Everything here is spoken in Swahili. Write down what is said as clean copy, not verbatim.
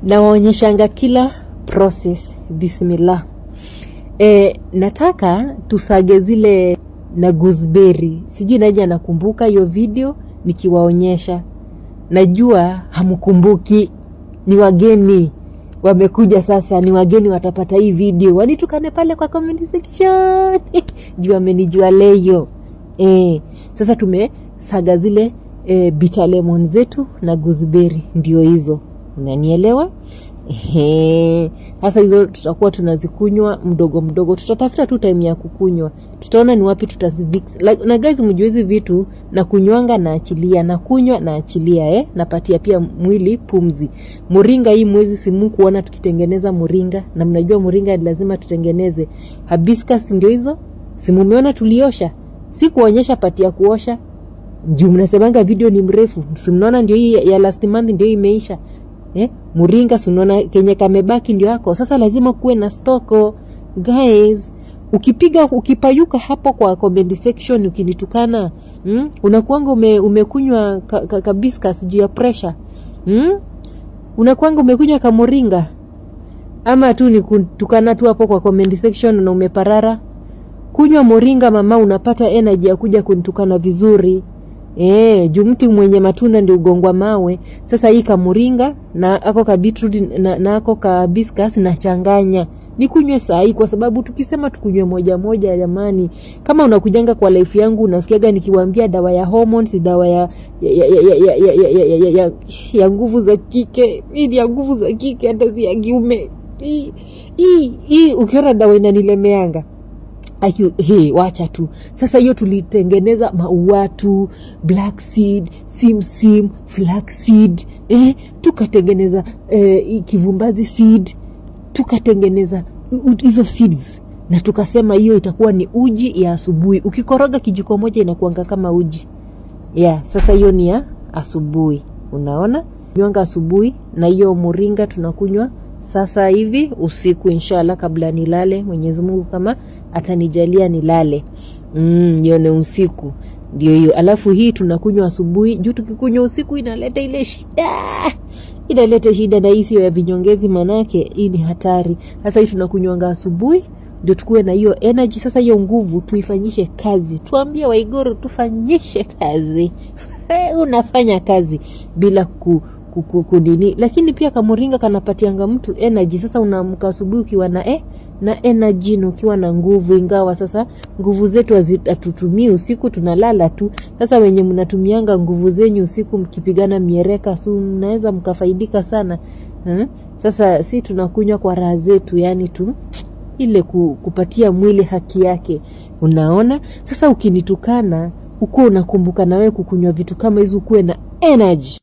na waonyeshanga kila process. Bismillah. Nataka tusage zile na gooseberry. Sijui naje nakumbuka hiyo video nikiwaonyesha. Najua hamkumbuki, ni wageni wamekuja sasa, ni wageni watapata hii video. Wanitukane pale kwa comment section. Jua amenijua leo. Sasa tumesaga zile bitter lemon zetu na gooseberry, ndio hizo. Unanielewa? Sasa hizo tutakuwa tunazikunywa mdogo mdogo. Tutatafuta tu time ya kukunywa. Tutaona ni wapi tutazimix. Na guys, mjue hizi vitu na kunywanga na achilia, na kunywa na achilia, napatia pia mwili pumzi. Moringa hii mwezi simu kuona tukitengeneza moringa, na mnajua moringa lazima tutengeneze. Hibiscus ndio hizo. Simu umeona tuliosha. Si kuonyesha pati ya kuosha. Juu mnasemanga video ni mrefu. Mnaona ndio hii ya last month ndio imeisha. Moringa sunaona kenye kamebaki ndio yako. Sasa lazima kuwe na stoko. Guys, ukipayuka hapo kwa comment section ukinitukana, unakuanga umekunywa hibiscus juu ya pressure. Unakuanga umekunywa kamoringa. Ama tu ni kutukana tu hapo kwa comment section na umeparara. Kunywa moringa mama, unapata energy ya kuja kunitukana vizuri. Juu mti mwenye matunda ndio ugongwa mawe. Sasa hii kamoringa na ako ka beetroot na ako ka hibiscus na changanya. Nikunywe saa hii kwa sababu tukisema tukunywe moja moja jamani, kama unakujanga kwa life yangu unasikiaga nikiwaambia dawa ya hormones, dawa ya nguvu za kike, hii ya nguvu za kike hata si ya kiume. Hii ukiona dawa inanilemeanga. Wacha tu. Sasa hiyo tulitengeneza mauwatu, black seed, simsim, flax seed, tukatengeneza kivumbazi seed, tukatengeneza hizo seeds, na tukasema hiyo itakuwa ni uji ya asubuhi. Ukikoroga kijiko moja inakuanga kama uji. Sasa hiyo ni ya asubuhi. Unaona? Nywanga asubuhi, na hiyo moringa tunakunywa sasa hivi usiku inshallah kabla nilale. Mwenyezi Mungu kama atanijalia nilale. Nione usiku. Ndio hiyo. Alafu hii tunakunywa asubuhi. Juu tukikunywa usiku inaleta ile shida. Inaleta shida, na hii sio ya vinyongezi manake hii ni hatari. Sasa hii tunakunywanga asubuhi ndio tukue na hiyo energy. Sasa hiyo nguvu tuifanyishe kazi. Tuambie Waiguru tufanyishe kazi. Unafanya kazi bila kudini. Lakini pia kamoringa kanapatianga mtu energy. Sasa unaamka asubuhi ukiwa na energy, ukiwa na nguvu. Ingawa sasa nguvu zetu hatutumii usiku, tunalala tu. Sasa wenye mnatumianga nguvu zenyu usiku mkipigana miereka, mnaweza mkafaidika sana. Sasa si tunakunywa kwa raha zetu, yani tu ile kupatia mwili haki yake. Unaona? Sasa ukinitukana uko unakumbuka na wewe kukunywa vitu kama hizo, kuwe na energy.